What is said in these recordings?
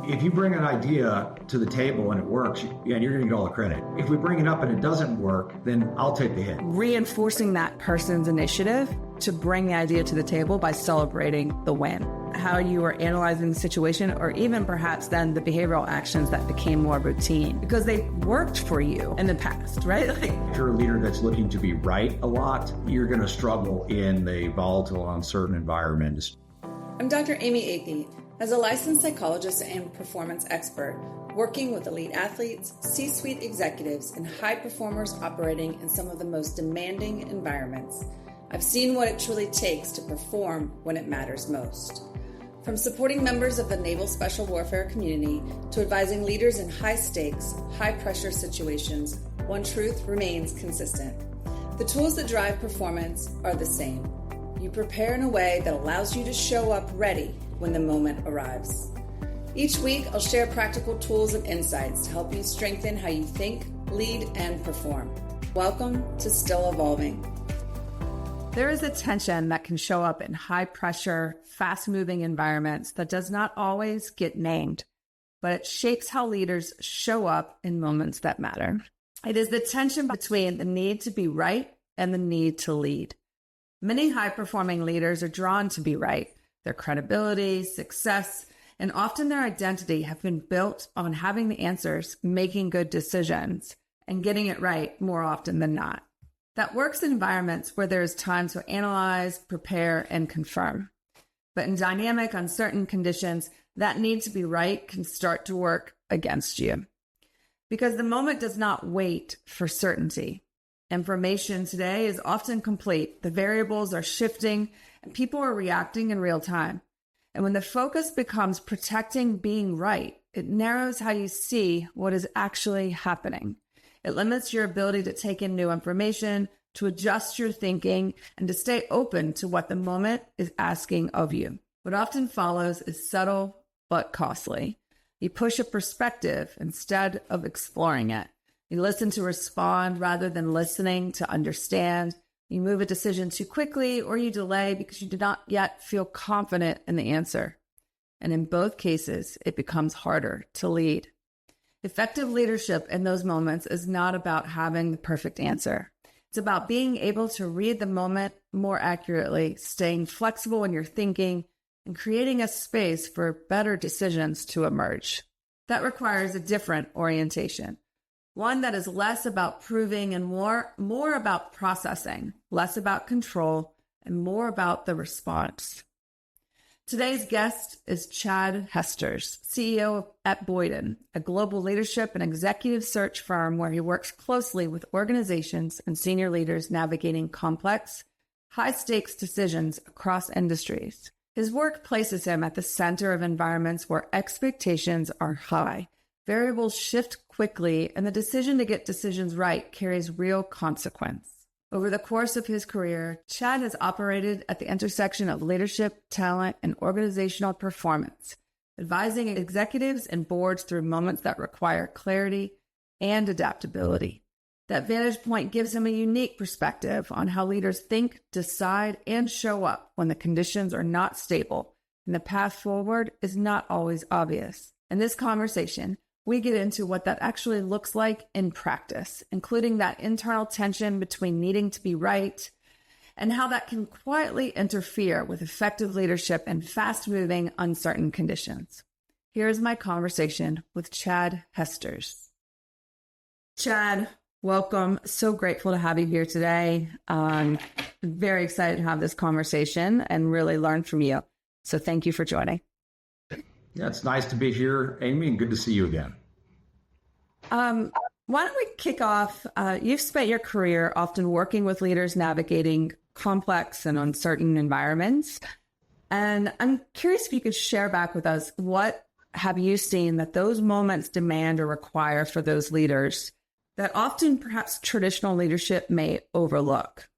If you bring an idea to the table and it works, you're going to get all the credit. If we bring it up and it doesn't work, then I'll take the hit. Reinforcing that person's initiative to bring the idea to the table by celebrating the win. How you are analyzing the situation, or even perhaps then the behavioral actions that became more routine because they worked for you in the past, right? If you're a leader that's looking to be right a lot, you're going to struggle in the volatile, uncertain environment. I'm Dr. Amy Athey. As a licensed psychologist and performance expert, working with elite athletes, C-suite executives, and high performers operating in some of the most demanding environments, I've seen what it truly takes to perform when it matters most. From supporting members of the Naval Special Warfare community to advising leaders in high-stakes, high-pressure situations, one truth remains consistent. The tools that drive performance are the same. You prepare in a way that allows you to show up ready when the moment arrives. Each week, I'll share practical tools and insights to help you strengthen how you think, lead, and perform. Welcome to Still Evolving. There is a tension that can show up in high-pressure, fast-moving environments that does not always get named, but it shapes how leaders show up in moments that matter. It is the tension between the need to be right and the need to lead. Many high-performing leaders are drawn to be right. Their credibility, success, and often their identity have been built on having the answers, making good decisions, and getting it right more often than not. That works in environments where there is time to analyze, prepare, and confirm. But in dynamic, uncertain conditions, that need to be right can start to work against you. Because the moment does not wait for certainty. Information today is often complete. The variables are shifting and people are reacting in real time. And when the focus becomes protecting being right, it narrows how you see what is actually happening. It limits your ability to take in new information, to adjust your thinking, and to stay open to what the moment is asking of you. What often follows is subtle but costly. You push a perspective instead of exploring it. You listen to respond rather than listening to understand. You move a decision too quickly, or you delay because you do not yet feel confident in the answer. And in both cases, it becomes harder to lead. Effective leadership in those moments is not about having the perfect answer. It's about being able to read the moment more accurately, staying flexible in your thinking, and creating a space for better decisions to emerge. That requires a different orientation. One that is less about proving and more about processing, less about control, and more about the response. Today's guest is Chad Hesters, CEO at Boyden, a global leadership and executive search firm where he works closely with organizations and senior leaders navigating complex, high-stakes decisions across industries. His work places him at the center of environments where expectations are high. Variables shift quickly, and the decision to get decisions right carries real consequence. Over the course of his career, Chad has operated at the intersection of leadership, talent, and organizational performance, advising executives and boards through moments that require clarity and adaptability. That vantage point gives him a unique perspective on how leaders think, decide, and show up when the conditions are not stable and the path forward is not always obvious. In this conversation, we get into what that actually looks like in practice, including that internal tension between needing to be right and how that can quietly interfere with effective leadership in fast-moving, uncertain conditions. Here's my conversation with Chad Hesters. Chad, welcome. So grateful to have you here today. I'm very excited to have this conversation and really learn from you. So thank you for joining. Yeah, it's nice to be here, Amy, and good to see you again. Why don't we kick off? You've spent your career often working with leaders navigating complex and uncertain environments. And I'm curious if you could share back with us, what have you seen that those moments demand or require for those leaders that often perhaps traditional leadership may overlook?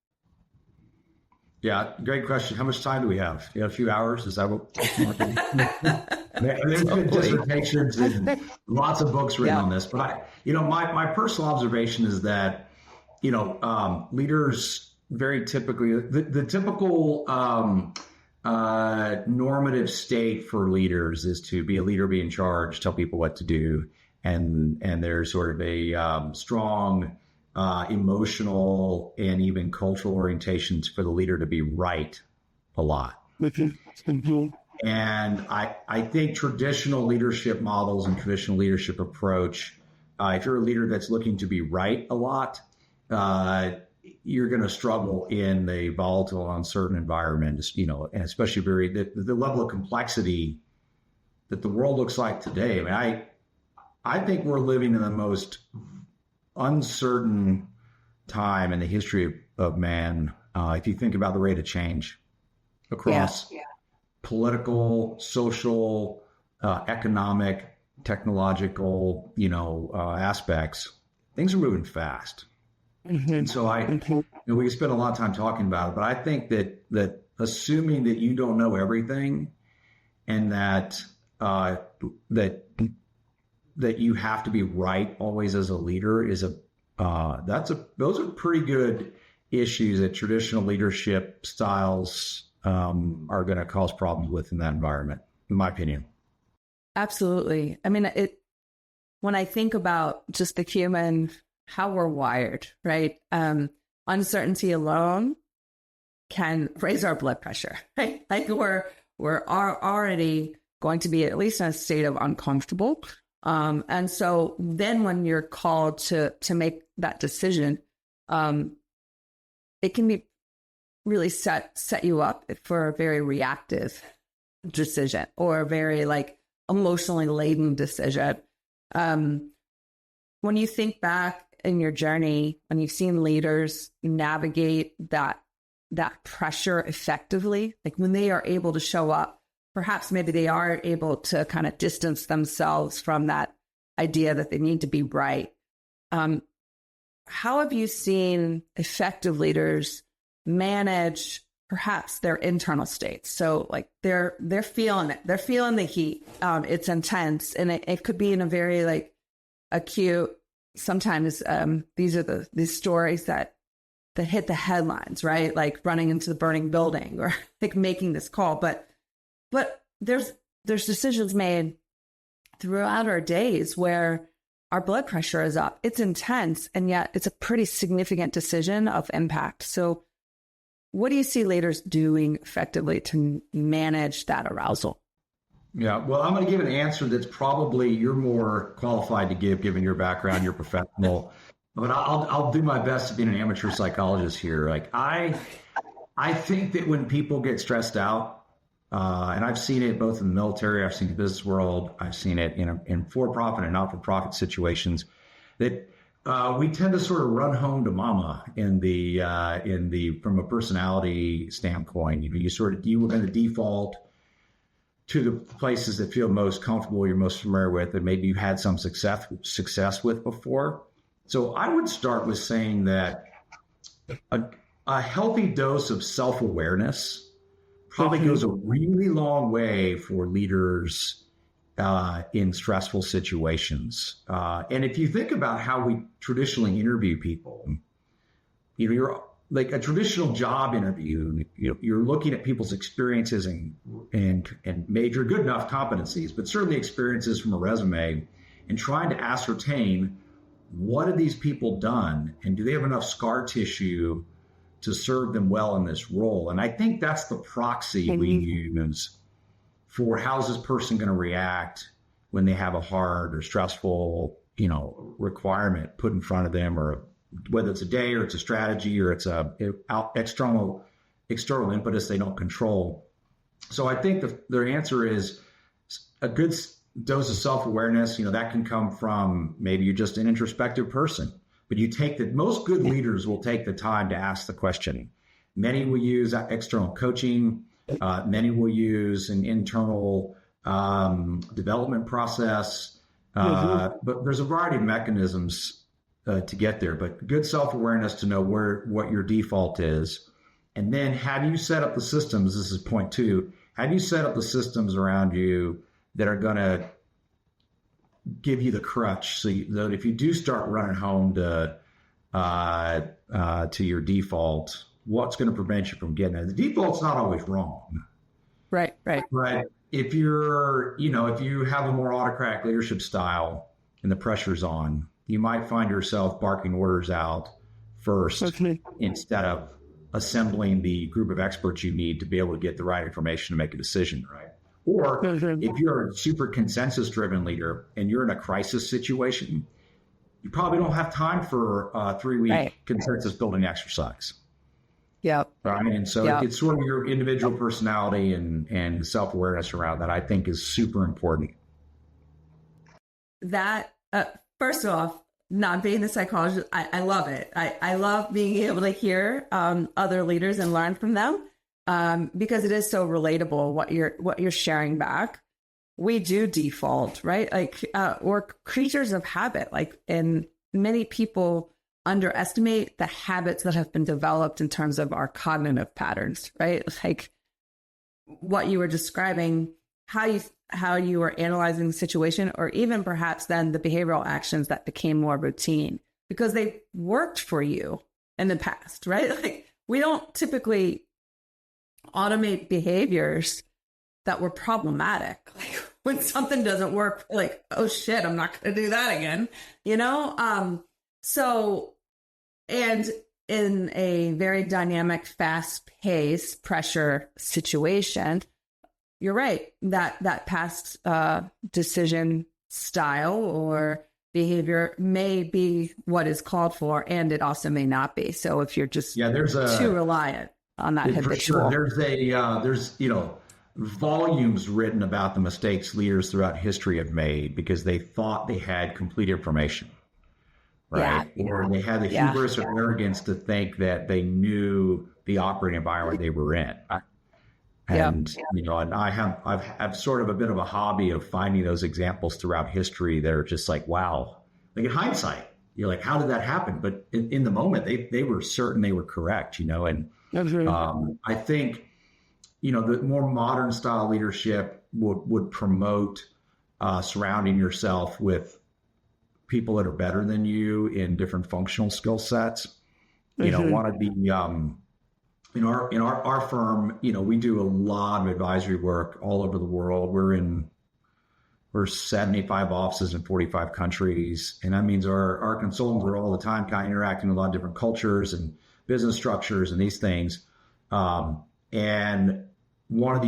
Yeah, great question. How much time do we have? You have a few hours? Is that what? There's been dissertations and lots of books written on this, but my personal observation is that, leaders very typically, the typical normative state for leaders is to be a leader, be in charge, tell people what to do. And there's sort of a strong emotional and even cultural orientations for the leader to be right a lot. And I think traditional leadership models and traditional leadership approach, if you're a leader that's looking to be right a lot, you're going to struggle in the volatile, uncertain environment, and especially the level of complexity that the world looks like today. I mean, I think we're living in the most uncertain time in the history of man. If you think about the rate of change across political, social, economic, technological, aspects, things are moving fast. And so we can spend a lot of time talking about it, but I think that assuming that you don't know everything and that you have to be right always as a leader those are pretty good issues that traditional leadership styles are going to cause problems with in that environment, in my opinion. Absolutely. I mean, when I think about just the human, how we're wired, right? Uncertainty alone can raise our blood pressure, right? Like we're already going to be at least in a state of uncomfortable. And so then when you're called to make that decision, it can be really set you up for a very reactive decision or a very emotionally laden decision. When you think back in your journey, when you've seen leaders navigate that pressure effectively, like when they are able to show up, perhaps maybe they are able to kind of distance themselves from that idea that they need to be right. How have you seen effective leaders manage perhaps their internal states? So they're feeling it. They're feeling the heat. It's intense. And it could be in a very acute, sometimes these are these stories that hit the headlines, right? Like running into the burning building or making this call. But there's decisions made throughout our days where our blood pressure is up. It's intense, and yet it's a pretty significant decision of impact. So what do you see leaders doing effectively to manage that arousal? Yeah, well, I'm going to give an answer that's probably you're more qualified to give, given your background, you're professional. But I'll do my best to be an amateur psychologist here. I think that when people get stressed out, and I've seen it both in the military, I've seen it in the business world, I've seen it in for-profit and not-for-profit situations, that we tend to sort of run home to mama from a personality standpoint. You were going to default to the places that feel most comfortable, you're most familiar with, and maybe you've had some success with before. So I would start with saying that a healthy dose of self-awareness probably goes a really long way for leaders in stressful situations. And if you think about how we traditionally interview people, you're like a traditional job interview, you're looking at people's experiences and major good enough competencies, but certainly experiences from a resume, and trying to ascertain what have these people done and do they have enough scar tissue to serve them well in this role. And I think that's the proxy we use for how's this person going to react when they have a hard or stressful, requirement put in front of them, or whether it's a day or it's a strategy or it's a external impetus they don't control. So I think their answer is a good dose of self-awareness. That can come from maybe you're just an introspective person, but most good leaders will take the time to ask the question. Many will use external coaching. Many will use an internal development process. But there's a variety of mechanisms to get there. But good self-awareness to know what your default is. And then have you set up the systems? This is point 2. Have you set up the systems around you that are going to give you the crutch so that if you do start running home to your default, what's going to prevent you from getting it? The default's not always wrong. Right. But if if you have a more autocratic leadership style and the pressure's on, you might find yourself barking orders out first instead of assembling the group of experts you need to be able to get the right information to make a decision, right? Or if you're a super consensus driven leader and you're in a crisis situation, you probably don't have time for a 3-week consensus building exercise. Yep. Right. And so it's sort of your individual personality and self-awareness around that, I think, is super important. That, first off, not being a psychologist, I love it. I love being able to hear other leaders and learn from them because it is so relatable what you're sharing back. We do default, right? Like we're creatures of habit, and many people underestimate the habits that have been developed in terms of our cognitive patterns, right? Like what you were describing, how you were analyzing the situation, or even perhaps then the behavioral actions that became more routine because they worked for you in the past, right? Like we don't typically automate behaviors that were problematic. Like when something doesn't work, like, oh shit, I'm not going to do that again, So, and in a very dynamic, fast-paced pressure situation, you're right, that past decision style or behavior may be what is called for, and it also may not be. So if you're just too reliant on that habitual. Sure. There's volumes written about the mistakes leaders throughout history have made because they thought they had complete information. Right. Yeah. Or they had the hubris or arrogance to think that they knew the operating environment they were in. And, and I've sort of a bit of a hobby of finding those examples throughout history that are just like, wow, like in hindsight, you're like, how did that happen? But in the moment, they were certain they were correct, and I think, the more modern style leadership would promote surrounding yourself with people that are better than you in different functional skill sets. One of the in our firm, we do a lot of advisory work all over the world. We're 75 offices in 45 countries, and that means our consultants are all the time kind of interacting with a lot of different cultures and business structures and these things. And one of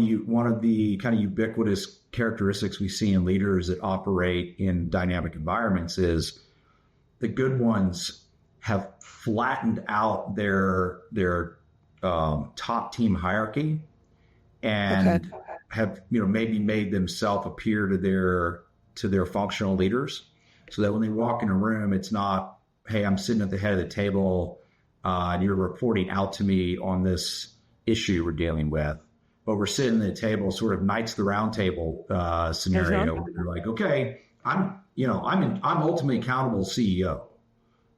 the kind of ubiquitous characteristics we see in leaders that operate in dynamic environments is the good ones have flattened out their top team hierarchy and have maybe made themselves appear to their functional leaders, so that when they walk in a room, it's not, hey, I'm sitting at the head of the table and you're reporting out to me on this issue we're dealing with. But we're sitting at the table, sort of Knights of the Round Table scenario. Where you're like, okay, I'm ultimately accountable CEO,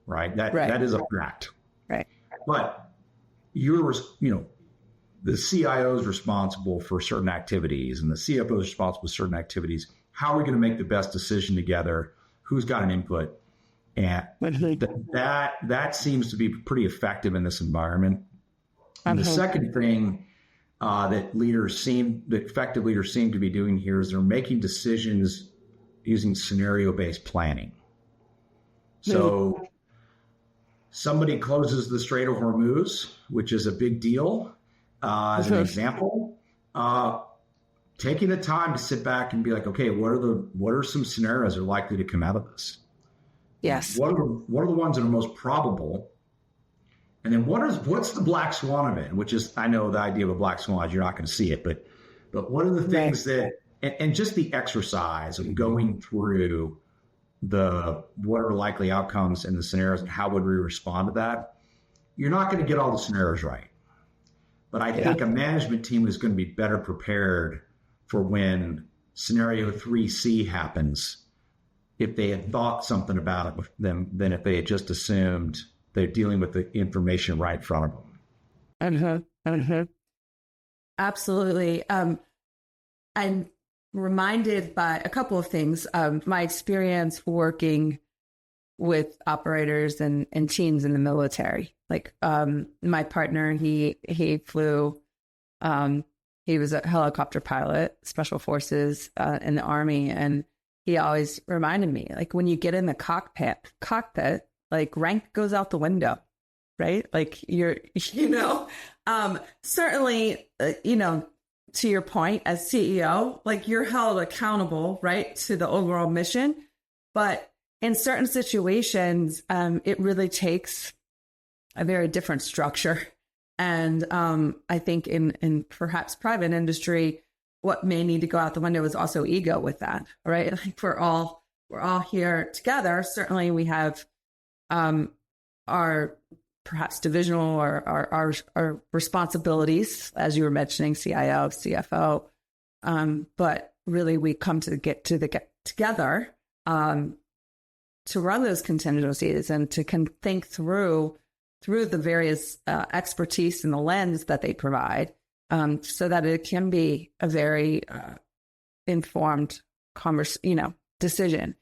right? That is a fact, right? But the CIO is responsible for certain activities, and the CFO is responsible for certain activities. How are we going to make the best decision together? Who's got an input? And that seems to be pretty effective in this environment. And the second thing that effective leaders seem to be doing here is they're making decisions using scenario-based planning. So somebody closes the Strait of Hormuz, which is a big deal, as an example. Taking the time to sit back and be like, okay, what are some scenarios that are likely to come out of this? Yes. What are the ones that are most probable? And then what's the black swan event, which is, I know the idea of a black swan is you're not going to see it, but what are the things that, and just the exercise of going through what are likely outcomes in the scenarios and how would we respond to that? You're not going to get all the scenarios right. But I think a management team is going to be better prepared for when scenario 3C happens if they had thought something about it with them than if they had just assumed they're dealing with the information right in front of them. Absolutely. I'm reminded by a couple of things. My experience working with operators and teams in the military. Like my partner, he flew He was a helicopter pilot, special forces in the Army. And he always reminded me, like, when you get in the cockpit, like rank goes out the window, right? Like certainly, to your point as CEO, like you're held accountable, right, to the overall mission. But in certain situations, it really takes a very different structure. And I think in perhaps private industry, what may need to go out the window is also ego with that, right? Like we're all here together. Certainly we have our perhaps divisional or our responsibilities, as you were mentioning, CIO, CFO. But really we come to get together to run those contingencies and to think through the various expertise and the lens that they provide, so that it can be a very informed decision.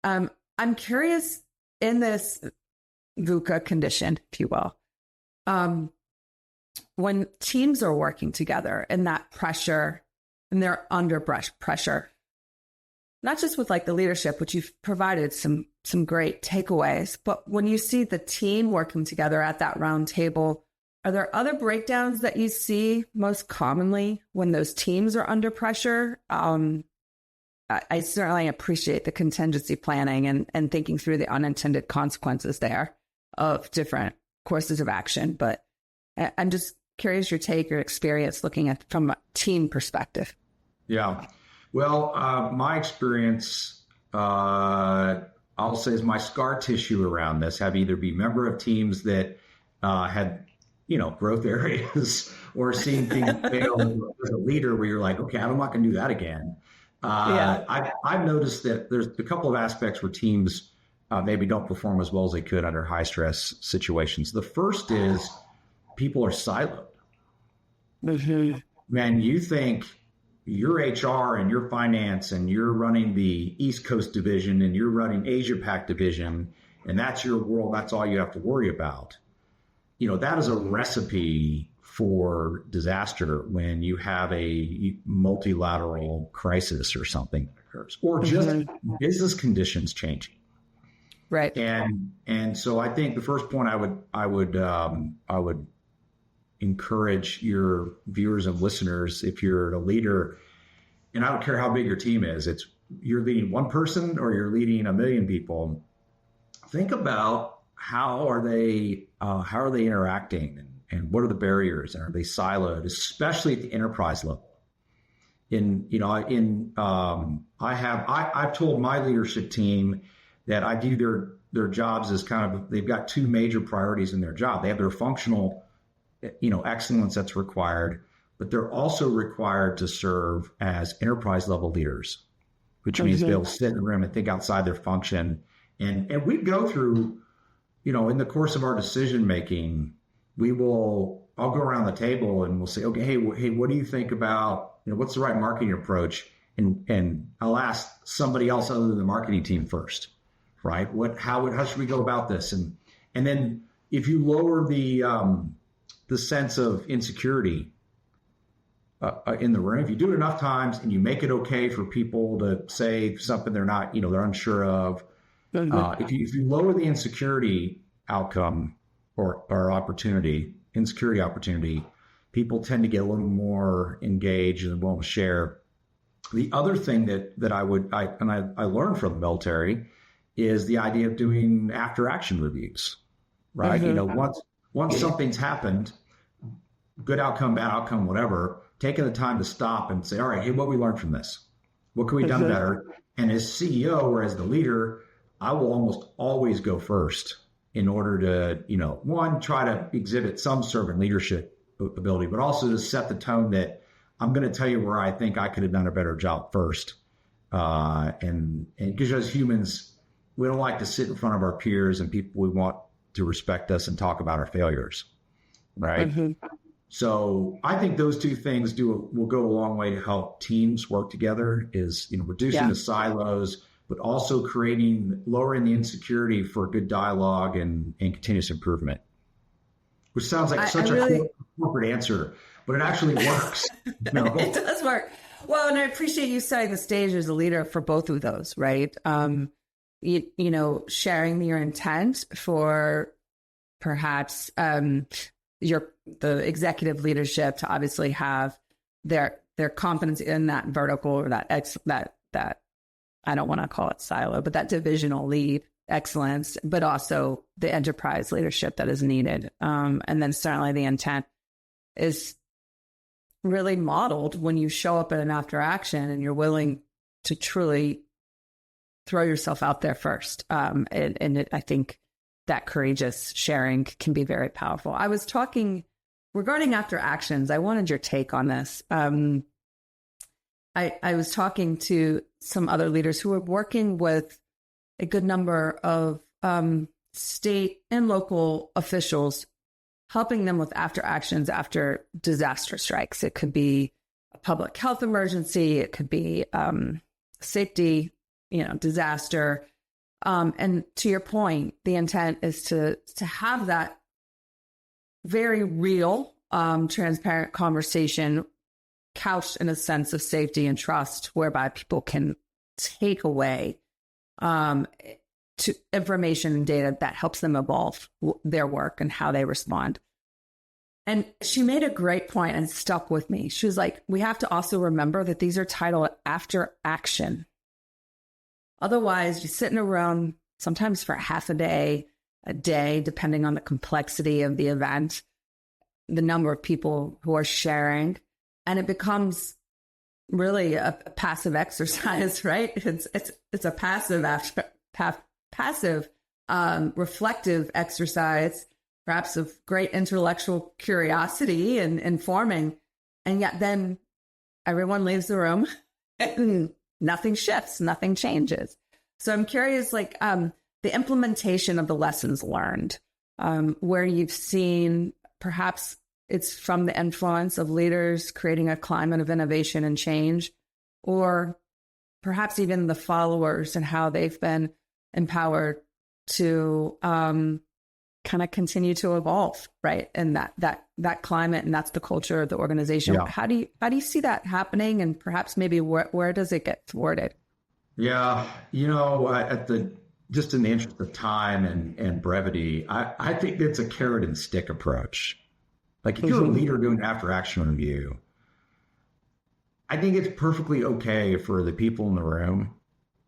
I'm curious, in this VUCA condition, if you will, when teams are working together and that pressure, and they're under pressure, not just with like the leadership, which you've provided some great takeaways, but when you see the team working together at that round table, are there other breakdowns that you see most commonly when those teams are under pressure? I certainly appreciate the contingency planning and thinking through the unintended consequences there of different courses of action. But I'm just curious your take, your experience looking at from a team perspective. Yeah. Well, my experience, I'll say, is my scar tissue around this have either been member of teams that had, growth areas, or seeing things fail as a leader where you're like, okay, I'm not going to do that again. I've noticed that there's a couple of aspects where teams maybe don't perform as well as they could under high stress situations. The first is people are siloed. Mm-hmm. Man, you think your HR and your finance and you're running the East Coast division and you're running Asia Pac division, and that's your world. That's all you have to worry about. That is a recipe for disaster when you have a multilateral crisis or something that occurs, or just business conditions changing. Right. And so I think the first point I would encourage your viewers and listeners, if you're a leader, and I don't care how big your team is, it's you're leading one person or you're leading 1 million people, think about how are they interacting, and what are the barriers, and are they siloed, especially at the enterprise level. I've told my leadership team that I view their jobs as they've got two major priorities in their job. They have their functional excellence that's required, but they're also required to serve as enterprise level leaders, which means they'll sit in the room and think outside their function. And we go through, in the course of our decision making, I'll go around the table and we'll say, okay, hey, what do you think about, what's the right marketing approach? And I'll ask somebody else other than the marketing team first, right? How should we go about this? And then if you lower the sense of insecurity in the room, if you do it enough times and you make it okay for people to say something they're not, they're unsure of, if you lower the insecurity outcome or insecurity opportunity, people tend to get a little more engaged and willing to share. The other thing that I learned from the military is the idea of doing after action reviews, right? Once something's happened, good outcome, bad outcome, whatever, taking the time to stop and say, all right, hey, what we learned from this? What can we done better? And as CEO or as the leader, I will almost always go first in order to, one, try to exhibit some servant leadership ability, but also to set the tone that I'm going to tell you where I think I could have done a better job first. And because as humans, we don't like to sit in front of our peers and people we want to respect us and talk about our failures, right? So I think those two things will go a long way to help teams work together, is reducing the silos, but also lowering the insecurity for good dialogue and continuous improvement, which sounds like a corporate answer. but it actually works. It does work. Well, and I appreciate you setting the stage as a leader for both of those, right? Sharing your intent for perhaps the executive leadership to obviously have their confidence in that vertical or that I don't want to call it silo, but that divisional lead excellence, but also the enterprise leadership that is needed. And then certainly the intent is really modeled when you show up at an after action and you're willing to truly throw yourself out there first. I think that courageous sharing can be very powerful. I was talking regarding after actions. I wanted your take on this. I was talking to some other leaders who are working with a good number of state and local officials, helping them with after actions after disaster strikes. It could be a public health emergency. It could be safety, disaster. And to your point, the intent is to have that very real, transparent conversation couched in a sense of safety and trust, whereby people can take away to information and data that helps them evolve their work and how they respond. And she made a great point and stuck with me. She was like, we have to also remember that these are titled after action. Otherwise, you sit in a room sometimes for half a day, depending on the complexity of the event, the number of people who are sharing, and it becomes really a passive exercise, right? It's a passive reflective exercise, perhaps of great intellectual curiosity and informing, and yet then everyone leaves the room and nothing shifts, nothing changes. So I'm curious, the implementation of the lessons learned, where you've seen perhaps it's from the influence of leaders creating a climate of innovation and change, or perhaps even the followers and how they've been empowered to kind of continue to evolve, right? And that climate, and that's the culture of the organization. Yeah. How do you see that happening? And perhaps maybe where does it get thwarted? Yeah, just in the interest of time and brevity, I think it's a carrot and stick approach. Like if you're a leader doing after action review, I think it's perfectly okay for the people in the room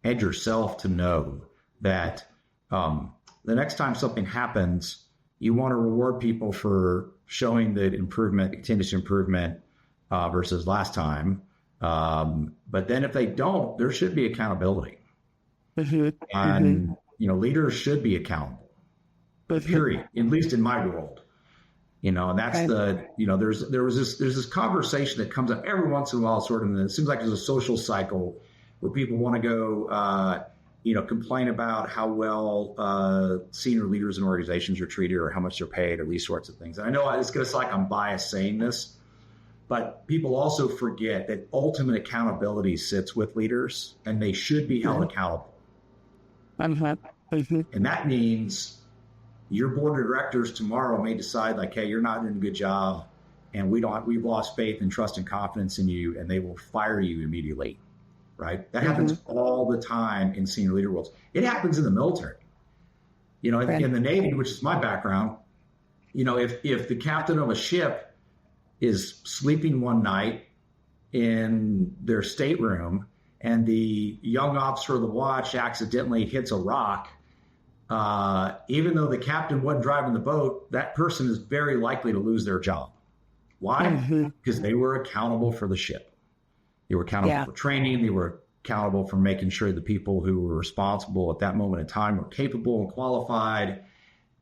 and yourself to know that the next time something happens, you want to reward people for showing that improvement, continuous improvement versus last time. But then if they don't, there should be accountability. And, leaders should be accountable, period, at least in my world. And that's there's this conversation that comes up every once in a while, sort of, and it seems like there's a social cycle where people want to go, complain about how well senior leaders in organizations are treated or how much they're paid or these sorts of things. And I know it's going to sound like I'm biased saying this, but people also forget that ultimate accountability sits with leaders and they should be held accountable. And that means your board of directors tomorrow may decide like, hey, you're not doing a good job and we've lost faith and trust and confidence in you, and they will fire you immediately. Right? That happens all the time in senior leader roles. It happens in the military. In the Navy, which is my background, if the captain of a ship is sleeping one night in their stateroom and the young officer of the watch accidentally hits a rock, even though the captain wasn't driving the boat, that person is very likely to lose their job. Why? Because they were accountable for the ship. They were accountable for training. They were accountable for making sure the people who were responsible at that moment in time were capable and qualified.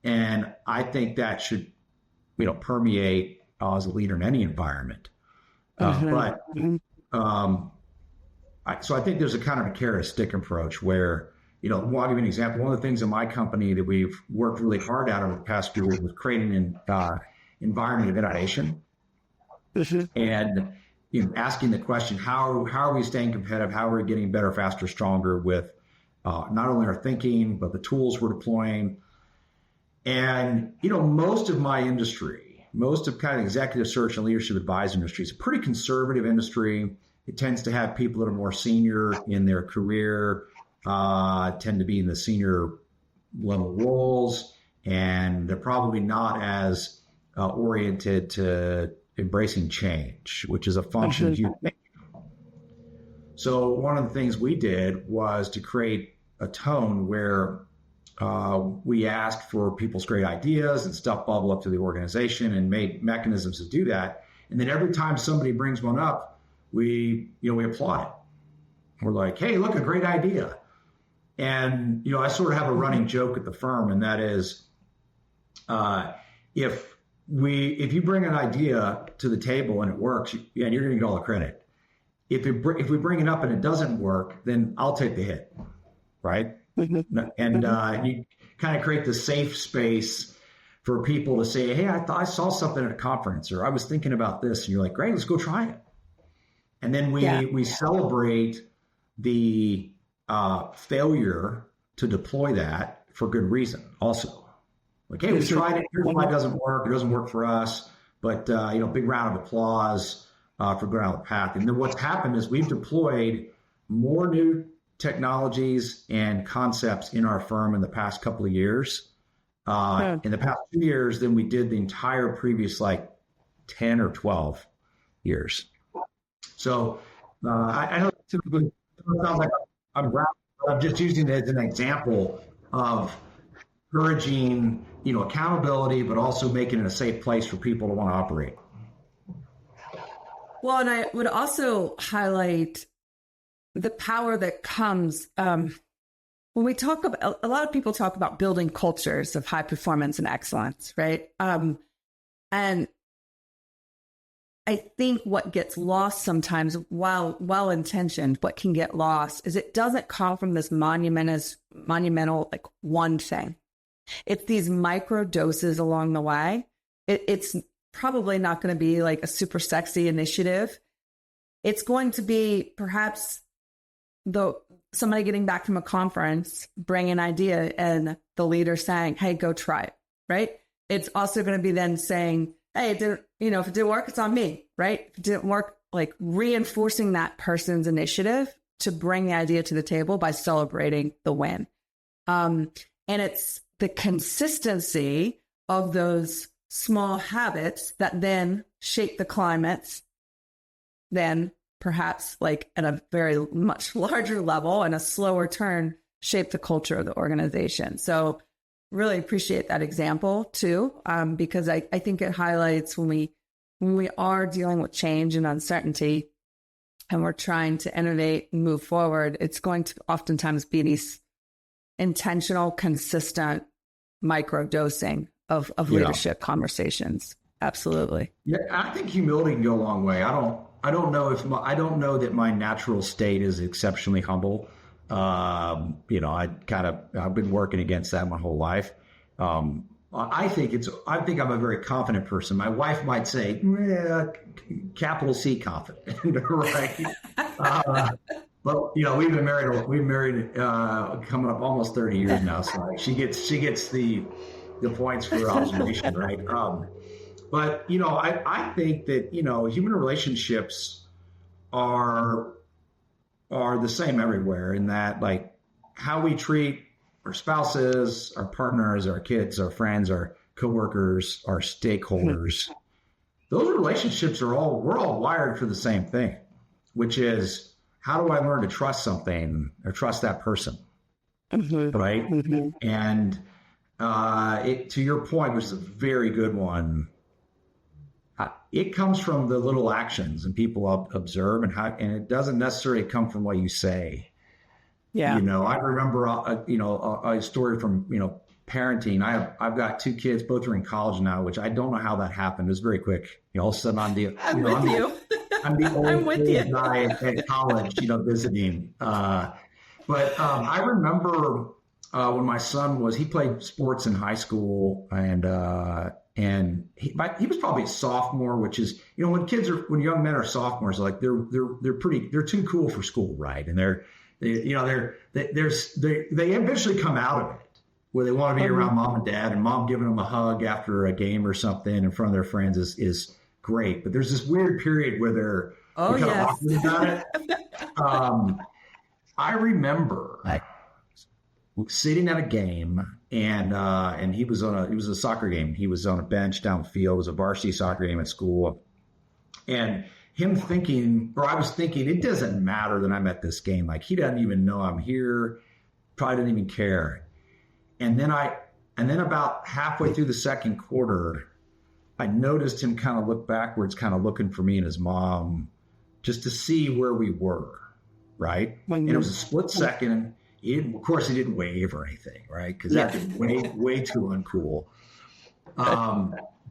And I think that should, permeate as a leader in any environment. So I think there's a kind of a carrot and stick approach where, I'll give you an example. One of the things in my company that we've worked really hard at over the past few years was creating an environment of innovation. And asking the question, how are we staying competitive? How are we getting better, faster, stronger with not only our thinking, but the tools we're deploying? And, most of my industry most of kind of executive search and leadership advisory industry is a pretty conservative industry. It tends to have people that are more senior in their career, tend to be in the senior level roles, and they're probably not as oriented to embracing change, which is a function of human nature. So one of the things we did was to create a tone where we asked for people's great ideas and stuff bubble up to the organization and made mechanisms to do that. And then every time somebody brings one up, we applaud it. We're like, hey, look, a great idea. And, I sort of have a running joke at the firm, and that is, if you bring an idea to the table and it works, you're going to get all the credit. If we bring it up and it doesn't work, then I'll take the hit, right? And you kind of create the safe space for people to say, hey, I saw something at a conference, or I was thinking about this. And you're like, great, let's go try it. And then we celebrate the failure to deploy that for good reason also. Like, hey, we tried it. Here's why it doesn't work. It doesn't work for us. But, big round of applause for going down the path. And then what's happened is we've deployed more new technologies and concepts in our firm in the past couple of years, in the past 2 years, than we did the entire previous 10 or 12 years. So I know typically it sounds like I'm just using it as an example of encouraging, accountability, but also making it a safe place for people to want to operate. Well, and I would also highlight the power that comes when we talk about, a lot of people talk about building cultures of high performance and excellence, right? And I think what gets lost sometimes, while well-intentioned, what can get lost is it doesn't come from this monumental one thing. It's these micro doses along the way. It's probably not going to be a super sexy initiative. It's going to be perhaps somebody getting back from a conference, bring an idea, and the leader saying, hey, go try it, right? It's also going to be then saying, hey, it didn't, if it didn't work, it's on me, right? If it didn't work, reinforcing that person's initiative to bring the idea to the table by celebrating the win. And it's the consistency of those small habits that then shape the climates, then perhaps at a very much larger level and a slower turn, shape the culture of the organization. So really appreciate that example too, because I think it highlights when we are dealing with change and uncertainty and we're trying to innovate and move forward, it's going to oftentimes be these intentional, consistent micro dosing of leadership conversations. Absolutely. Yeah, I think humility can go a long way. I don't know that my natural state is exceptionally humble. I've been working against that my whole life. I think I'm a very confident person. My wife might say, capital C confident, right? But we've been married coming up almost 30 years now. So she gets the points for observation, right? But I think that human relationships are the same everywhere, in that how we treat our spouses, our partners, our kids, our friends, our coworkers, our stakeholders. Those relationships we're all wired for the same thing, which is, how do I learn to trust something or trust that person? Right? And to your point, which is a very good one, it comes from the little actions and people observe, and it doesn't necessarily come from what you say. Yeah. I remember a story from parenting. I've got two kids, both are in college now, which I don't know how that happened. It was very quick. All of a sudden I'm the old guy at college, visiting. But I remember when my son he played sports in high school, and he was probably a sophomore, which is, when young men are sophomores, they're too cool for school, right? And they eventually come out of it. where they want to be around mom and dad, and mom giving them a hug after a game or something in front of their friends is great. But there's this weird period where they're kind of awkward about it. I remember sitting at a game, and it was a soccer game. He was on a bench downfield. It was a varsity soccer game at school, and him thinking, or I was thinking, it doesn't matter that I'm at this game. Like, he doesn't even know I'm here. Probably didn't even care. And then about halfway through the second quarter, I noticed him kind of look backwards, kind of looking for me and his mom, just to see where we were, right? And it was a split second. He didn't wave or anything, right? Because that's way too uncool.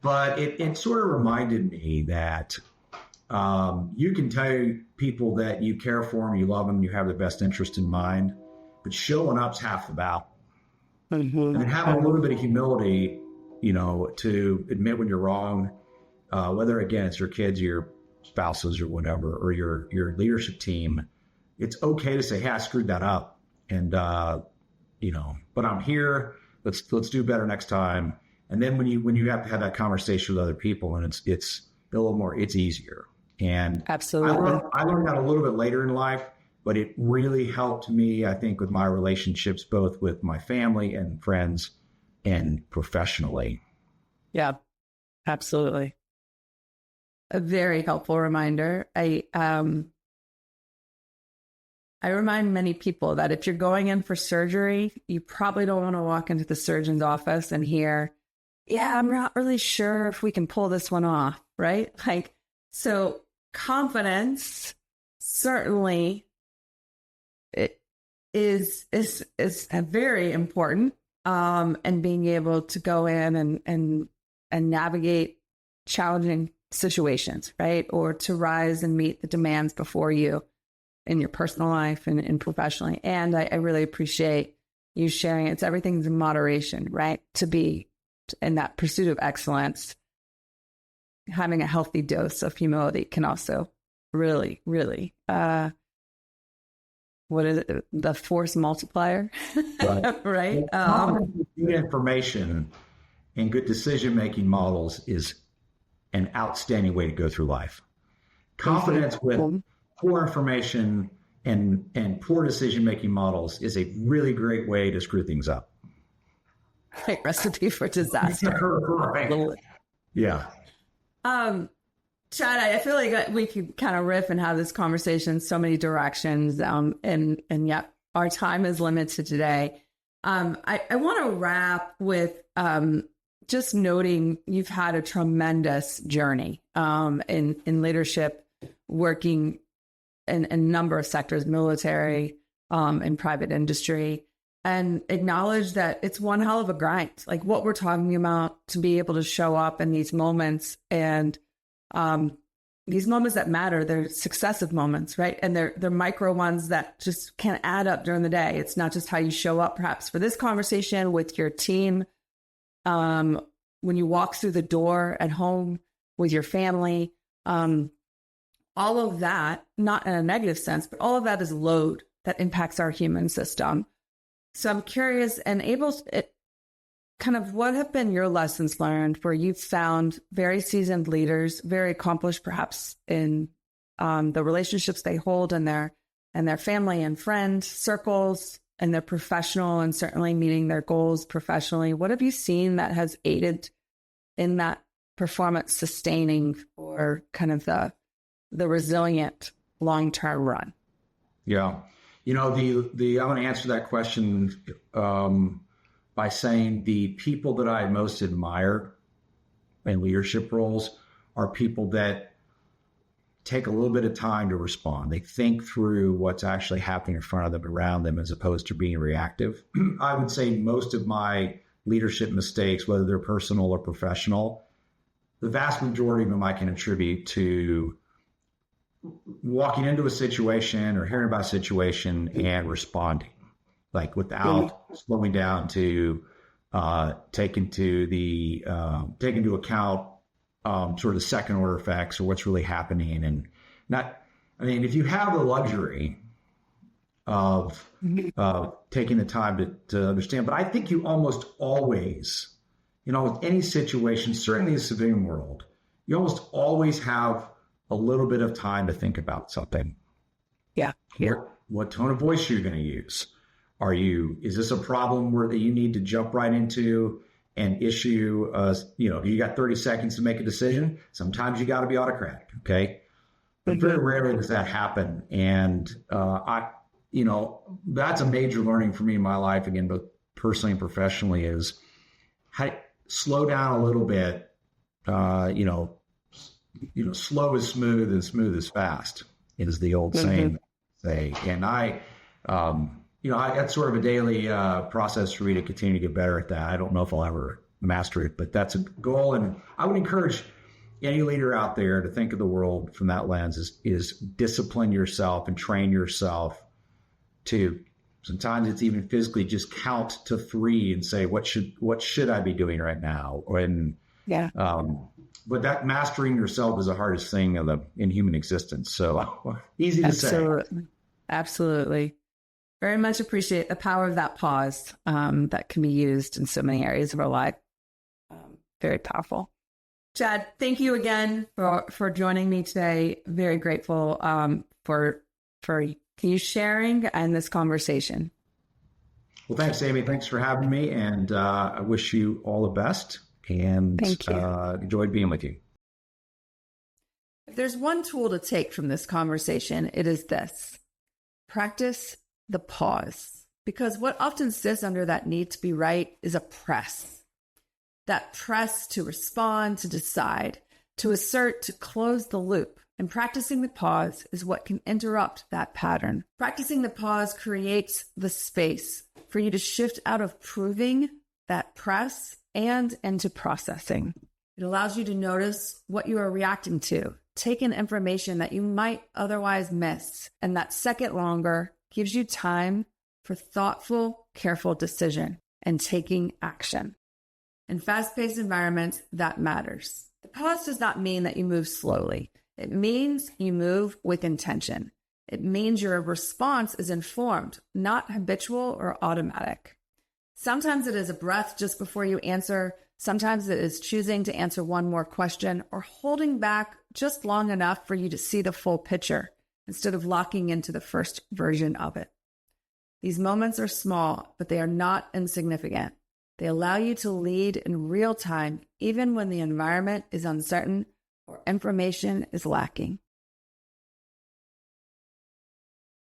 But it sort of reminded me that you can tell people that you care for them, you love them, you have their best interest in mind, but showing up's half the battle. And having a little bit of humility, to admit when you're wrong, whether, again, it's your kids, your spouses or whatever, or your leadership team, it's okay to say, hey, I screwed that up. And, but I'm here. Let's do better next time. And then when you have to have that conversation with other people, and it's a little more, it's easier. And absolutely, I learned that a little bit later in life, but it really helped me, I think, with my relationships, both with my family and friends and professionally. Yeah, absolutely. A very helpful reminder. I remind many people that if you're going in for surgery, you probably don't want to walk into the surgeon's office and hear, yeah, I'm not really sure if we can pull this one off, right? Like, so confidence certainly it is very important, and being able to go in and navigate challenging situations, right? Or to rise and meet the demands before you in your personal life and professionally. And I really appreciate you sharing. It's everything's in moderation, right? To be in that pursuit of excellence, having a healthy dose of humility can also really, really, what is it? The force multiplier, right? Good information and good decision-making models is an outstanding way to go through life. Confidence with poor information and poor decision-making models is a really great way to screw things up. Right, recipe for disaster. Right. Yeah. Chad, I feel like we could kind of riff and have this conversation in so many directions, and yet our time is limited today. I want to wrap with just noting you've had a tremendous journey in leadership, working in a number of sectors, military, and private industry, and acknowledge that it's one hell of a grind. Like what we're talking about, to be able to show up in these moments, and these moments that matter, they're successive moments, right? And they're micro ones that just can add up during the day. It's not just how you show up, perhaps for this conversation with your team, when you walk through the door at home with your family, all of that, not in a negative sense, but all of that is load that impacts our human system. So I'm curious and kind of what have been your lessons learned where you've found very seasoned leaders, very accomplished perhaps in the relationships they hold in their family and friend circles and their professional, and certainly meeting their goals professionally. What have you seen that has aided in that performance sustaining or kind of the resilient long-term run? Yeah. I want to answer that question by saying the people that I most admire in leadership roles are people that take a little bit of time to respond. They think through what's actually happening in front of them, around them, as opposed to being reactive. I would say most of my leadership mistakes, whether they're personal or professional, the vast majority of them I can attribute to walking into a situation or hearing about a situation and responding, like without slowing down to take into account sort of the second order effects or what's really happening. And if you have the luxury of taking the time to understand. But I think you almost always, with any situation, certainly in the civilian world, you almost always have a little bit of time to think about something. Yeah. What tone of voice are you going to use? Is this a problem that you need to jump right into and issue, you got 30 seconds to make a decision? Sometimes you got to be autocratic, okay? But very rarely does that happen. And that's a major learning for me in my life, again, both personally and professionally, is how to slow down a little bit. Slow is smooth and smooth is fast, is the old saying. And that's sort of a daily process for me to continue to get better at that. I don't know if I'll ever master it, but that's a goal. And I would encourage any leader out there to think of the world from that lens, is discipline yourself and train yourself to, sometimes it's even physically, just count to 3 and say, what should I be doing right now? But that mastering yourself is the hardest thing in human existence. So easy to say. Absolutely. Very much appreciate the power of that pause that can be used in so many areas of our life. Very powerful. Chad, thank you again for joining me today. Very grateful for you sharing and this conversation. Well, thanks, Amy. Thanks for having me. And I wish you all the best. And thank you. Enjoyed being with you. If there's one tool to take from this conversation, it is this: practice the pause. Because what often sits under that need to be right is a press. That press to respond, to decide, to assert, to close the loop. And practicing the pause is what can interrupt that pattern. Practicing the pause creates the space for you to shift out of proving that press and into processing. It allows you to notice what you are reacting to, take in information that you might otherwise miss, and that second longer gives you time for thoughtful, careful decision and taking action. In fast-paced environments, that matters. The pause does not mean that you move slowly. It means you move with intention. It means your response is informed, not habitual or automatic. Sometimes it is a breath just before you answer. Sometimes it is choosing to answer one more question or holding back just long enough for you to see the full picture instead of locking into the first version of it. These moments are small, but they are not insignificant. They allow you to lead in real time, even when the environment is uncertain or information is lacking.